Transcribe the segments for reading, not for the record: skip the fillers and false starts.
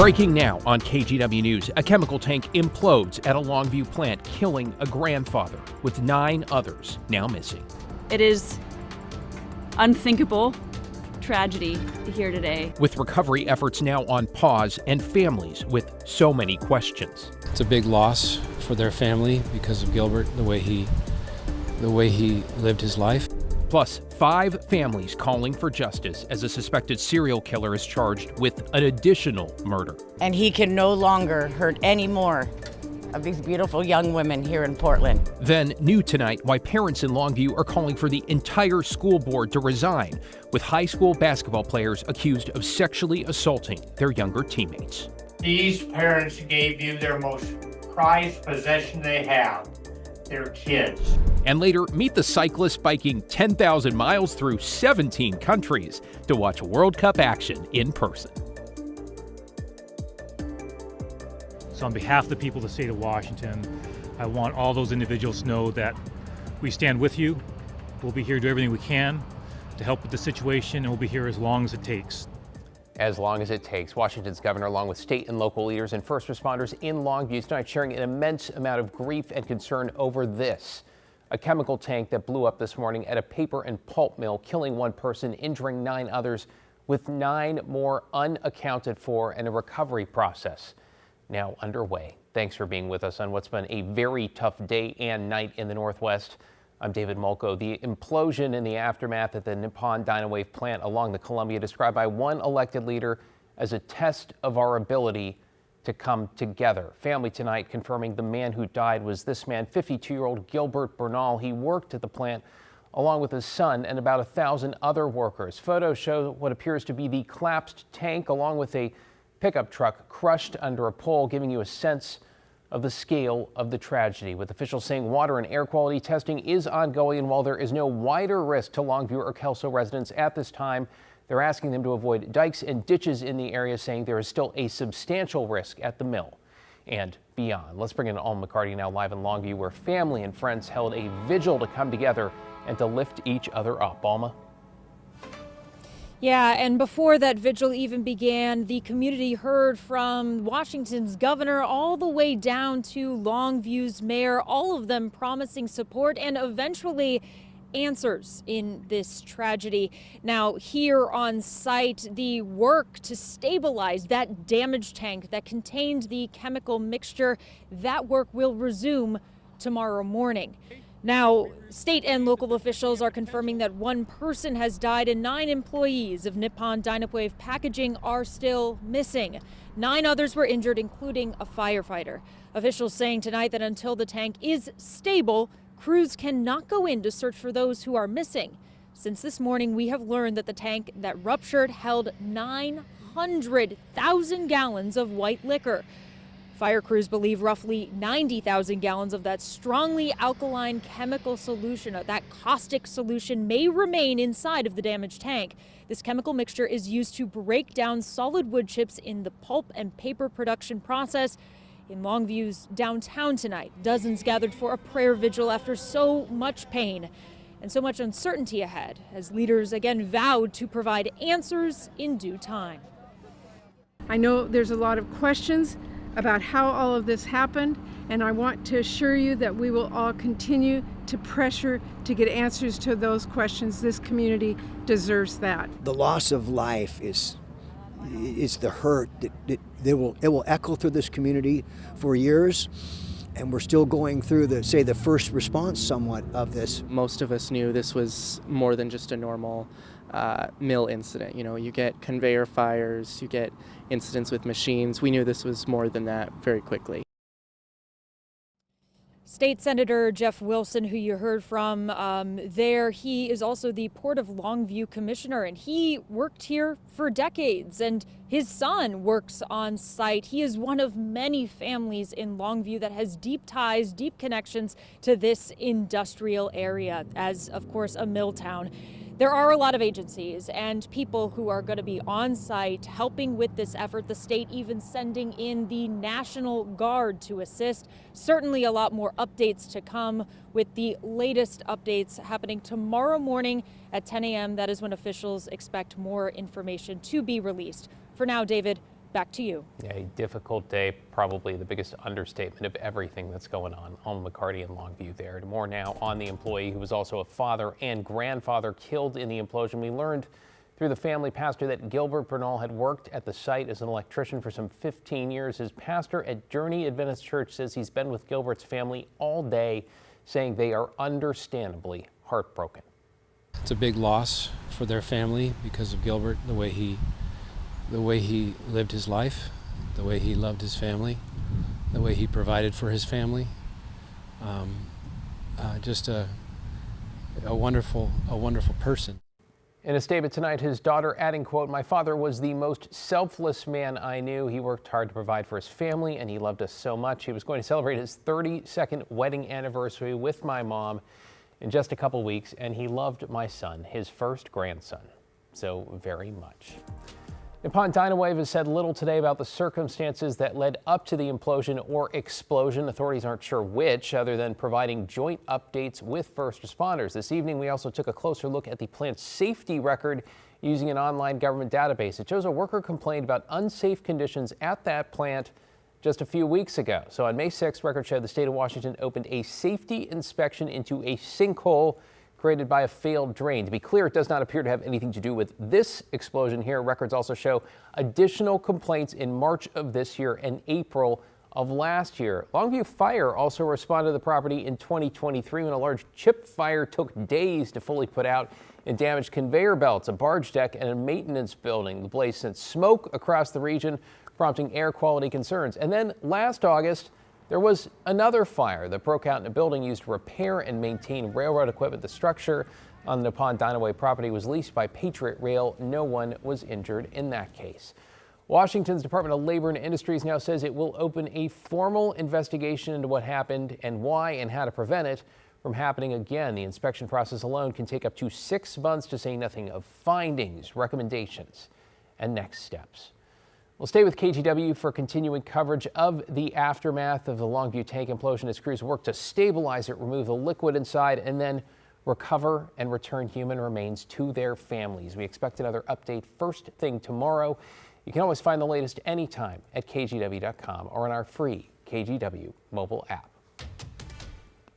Breaking now on KGW News, a chemical tank implodes at a Longview plant, killing a grandfather, with 9 others now missing. It is unthinkable tragedy here today. With recovery efforts now on pause and families with so many questions. It's a big loss for their family because of Gilbert, the way he lived his life. Plus, 5 families calling for justice as a suspected serial killer is charged with an additional murder. And he can no longer hurt any more of these beautiful young women here in Portland. Then, new tonight, why parents in Longview are calling for the entire school board to resign, with high school basketball players accused of sexually assaulting their younger teammates. These parents gave you their most prized possession they have, their kids. And later, meet the cyclist biking 10,000 miles through 17 countries to watch World Cup action in person. So on behalf of the people of the state of Washington, I want all those individuals to know that we stand with you. We'll be here to do everything we can to help with the situation, and we'll be here as long as it takes. As long as it takes. Washington's governor, along with state and local leaders and first responders in Longview tonight, sharing an immense amount of grief and concern over this. A chemical tank that blew up this morning at a paper and pulp mill, killing 1 person, injuring 9 others, with 9 more unaccounted for, and a recovery process now underway. Thanks for being with us on what's been a very tough day and night in the Northwest. I'm David Mulco. The implosion in the aftermath at the Nippon Dynawave plant along the Columbia, described by one elected leader as a test of our ability to come together. Family tonight confirming the man who died was this man, 52-year-old Gilbert Bernal. He worked at the plant along with his son and about 1,000 other workers. Photos show what appears to be the collapsed tank along with a pickup truck crushed under a pole, giving you a sense of the scale of the tragedy, with officials saying water and air quality testing is ongoing. And while there is no wider risk to Longview or Kelso residents at this time, they're asking them to avoid dikes and ditches in the area, saying there is still a substantial risk at the mill and beyond. Let's bring in Alma McCarty now live in Longview, where family and friends held a vigil to come together and to lift each other up. Alma? Yeah, and before that vigil even began, the community heard from Washington's governor all the way down to Longview's mayor, all of them promising support and eventually answers in this tragedy. Now, here on site, the work to stabilize that damaged tank that contained the chemical mixture, that work will resume tomorrow morning. Now, state and local officials are confirming that 1 person has died and 9 employees of Nippon Dynawave Packaging are still missing. 9 others were injured, including a firefighter. Officials saying tonight that until the tank is stable, crews cannot go in to search for those who are missing. Since this morning, we have learned that the tank that ruptured held 900,000 gallons of white liquor. Fire crews believe roughly 90,000 gallons of that strongly alkaline chemical solution, that caustic solution, may remain inside of the damaged tank. This chemical mixture is used to break down solid wood chips in the pulp and paper production process. In Longview's downtown tonight, dozens gathered for a prayer vigil after so much pain and so much uncertainty ahead, as leaders again vowed to provide answers in due time. I know there's a lot of questions about how all of this happened, and I want to assure you that we will all continue to pressure to get answers to those questions. This community deserves that. The loss of life is the hurt that it will echo through this community for years, and we're still going through the first response somewhat of this. Most of us knew this was more than just a normal mill incident. You know, you get conveyor fires, you get incidents with machines. We knew this was more than that very quickly. State Senator Jeff Wilson, who you heard from there, he is also the Port of Longview commissioner, and he worked here for decades, and his son works on site. He is one of many families in Longview that has deep ties, deep connections to this industrial area, as of course a mill town. There are a lot of agencies and people who are going to be on site helping with this effort. The state even sending in the National Guard to assist. Certainly a lot more updates to come, with the latest updates happening tomorrow morning at 10 a.m. That is when officials expect more information to be released. For now, David, Back to you. Yeah, a difficult day, probably the biggest understatement of everything that's going on. McCarty in Longview there. More now on the employee who was also a father and grandfather killed in the implosion. We learned through the family pastor that Gilbert Bernal had worked at the site as an electrician for some 15 years. His pastor at Journey Adventist Church says he's been with Gilbert's family all day, saying they are understandably heartbroken. It's a big loss for their family because of Gilbert, the way he lived his life, the way he loved his family, the way he provided for his family. Just a wonderful person. In a statement tonight, his daughter adding, quote, "My father was the most selfless man I knew. He worked hard to provide for his family and he loved us so much. He was going to celebrate his 32nd wedding anniversary with my mom in just a couple weeks, and he loved my son, his first grandson, so very much." Nippon Dynawave has said little today about the circumstances that led up to the implosion or explosion. Authorities aren't sure which, other than providing joint updates with first responders. This evening, we also took a closer look at the plant's safety record using an online government database. It shows a worker complained about unsafe conditions at that plant just a few weeks ago. So on May 6th, records showed the state of Washington opened a safety inspection into a sinkhole created by a failed drain. To be clear, it does not appear to have anything to do with this explosion here. Records also show additional complaints in March of this year and April of last year. Longview Fire also responded to the property in 2023 when a large chip fire took days to fully put out and damaged conveyor belts, a barge deck, and a maintenance building. The blaze sent smoke across the region, prompting air quality concerns. And then last August, there was another fire that broke out in a building used to repair and maintain railroad equipment. The structure on the Nippon Dynawave property was leased by Patriot Rail. No one was injured in that case. Washington's Department of Labor and Industries now says it will open a formal investigation into what happened and why and how to prevent it from happening again. The inspection process alone can take up to 6 months, to say nothing of findings, recommendations, and next steps. We'll stay with KGW for continuing coverage of the aftermath of the Longview tank implosion as crews work to stabilize it, remove the liquid inside, and then recover and return human remains to their families. We expect another update first thing tomorrow. You can always find the latest anytime at kgw.com or on our free KGW mobile app.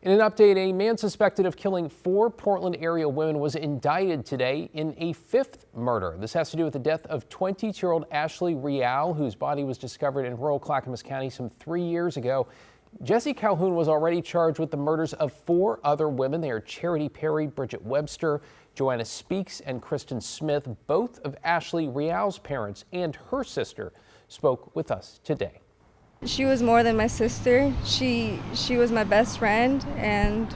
In an update, a man suspected of killing 4 Portland area women was indicted today in a 5th murder. This has to do with the death of 22-year-old Ashley Real, whose body was discovered in rural Clackamas County some 3 years ago. Jesse Calhoun was already charged with the murders of 4 other women. They are Charity Perry, Bridget Webster, Joanna Speaks, and Kristen Smith. Both of Ashley Real's parents and her sister spoke with us today. She was more than my sister. She was my best friend, and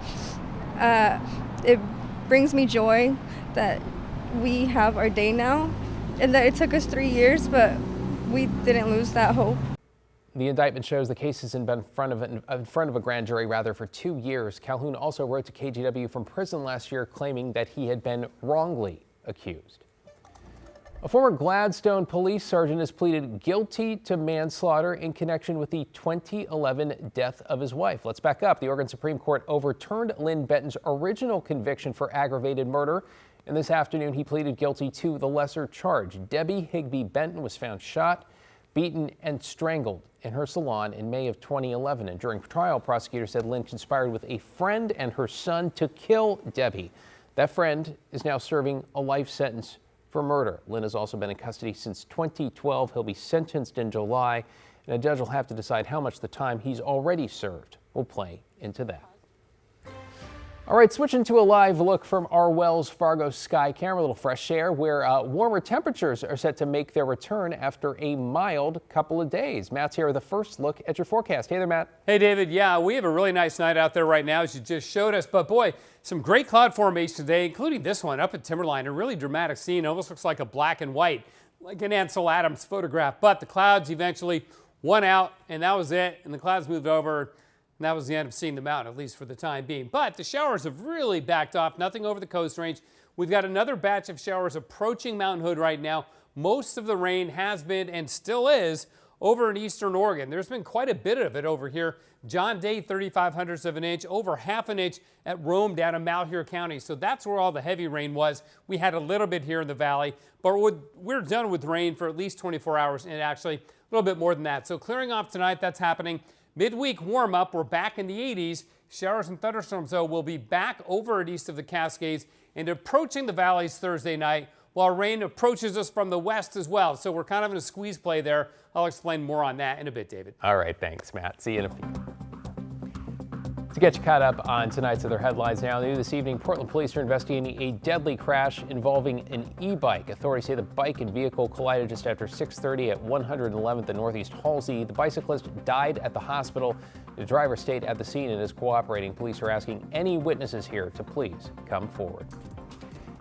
it brings me joy that we have our day now, and that it took us 3 years, but we didn't lose that hope. The indictment shows the case has been in front of a grand jury for 2 years. Calhoun also wrote to KGW from prison last year claiming that he had been wrongly accused. A former Gladstone police sergeant has pleaded guilty to manslaughter in connection with the 2011 death of his wife. Let's back up. The Oregon Supreme Court overturned Lynn Benton's original conviction for aggravated murder, and this afternoon he pleaded guilty to the lesser charge. Debbie Higby Benton was found shot, beaten, and strangled in her salon in May of 2011. And during trial, prosecutors said Lynn conspired with a friend and her son to kill Debbie. That friend is now serving a life sentence for murder. Lynn has also been in custody since 2012. He'll be sentenced in July, and a judge will have to decide how much the time he's already served will play into that. All right, switching to a live look from our Wells Fargo sky camera, a little fresh air where warmer temperatures are set to make their return after a mild couple of days. Matt's here with a first look at your forecast. Hey there, Matt. Hey, David. Yeah, we have a really nice night out there right now, as you just showed us. But boy, some great cloud formation today, including this one up at Timberline. A really dramatic scene. Almost looks like a black and white, like an Ansel Adams photograph. But the clouds eventually won out, and that was it. And the clouds moved over. And that was the end of seeing them out, at least for the time being. But the showers have really backed off, nothing over the Coast Range. We've got another batch of showers approaching Mount Hood right now. Most of the rain has been and still is over in eastern Oregon. There's been quite a bit of it over here. John Day, 0.35 of an inch, over half an inch at Rome down in Malheur County. So that's where all the heavy rain was. We had a little bit here in the valley, but we're done with rain for at least 24 hours, and actually a little bit more than that. So clearing off tonight, that's happening. Midweek warm up, we're back in the 80s. Showers and thunderstorms, though, will be back over and east of the Cascades and approaching the valleys Thursday night, while rain approaches us from the west as well. So we're kind of in a squeeze play there. I'll explain more on that in a bit, David. All right, thanks, Matt. See you in a few. To get you caught up on tonight's other headlines now, new this evening, Portland police are investigating a deadly crash involving an e-bike. Authorities say the bike and vehicle collided just after 6:30 at 111th and Northeast Halsey. The bicyclist died at the hospital. The driver stayed at the scene and is cooperating. Police are asking any witnesses here to please come forward.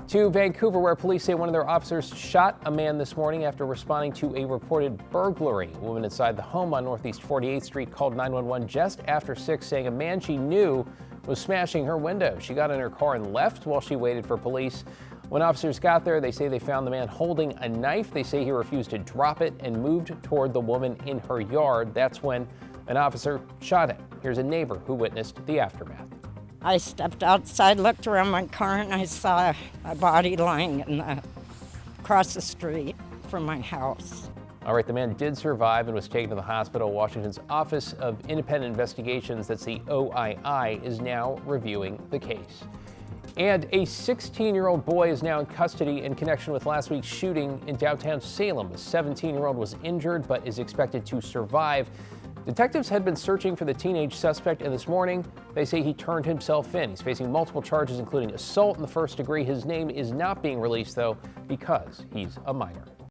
To Vancouver, where police say one of their officers shot a man this morning after responding to a reported burglary. A woman inside the home on Northeast 48th Street called 911 just after 6, saying a man she knew was smashing her window. She got in her car and left while she waited for police. When officers got there, they say they found the man holding a knife. They say he refused to drop it and moved toward the woman in her yard. That's when an officer shot him. Here's a neighbor who witnessed the aftermath. I stepped outside, looked around my car, and I saw a body lying across the street from my house. All right, the man did survive and was taken to the hospital. Washington's Office of Independent Investigations, that's the OII, is now reviewing the case. And a 16-year-old boy is now in custody in connection with last week's shooting in downtown Salem. A 17-year-old was injured but is expected to survive. Detectives had been searching for the teenage suspect, and this morning they say he turned himself in. He's facing multiple charges, including assault in the first degree. His name is not being released, though, because he's a minor.